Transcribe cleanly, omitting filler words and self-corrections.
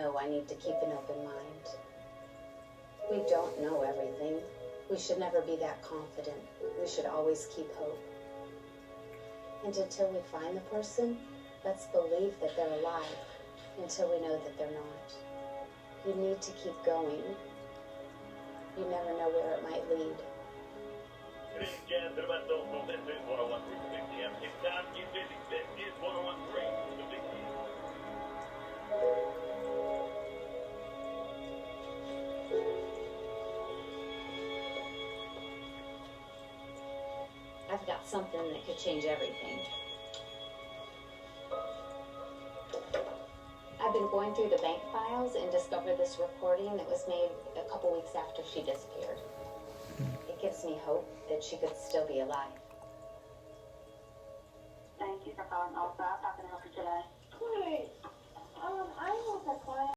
know I need to keep an open mind. We don't know everything. We should never be that confident. We should always keep hope. And until we find the person, let's believe that they're alive until we know that they're not. You need to keep going. You never know where it might lead. I've got something that could change everything. I've been going through the bank files and discovered this recording that was made a couple weeks after she disappeared. It gives me hope that she could still be alive. Thank you for calling Allsop. How can I help you today? Hi. I have a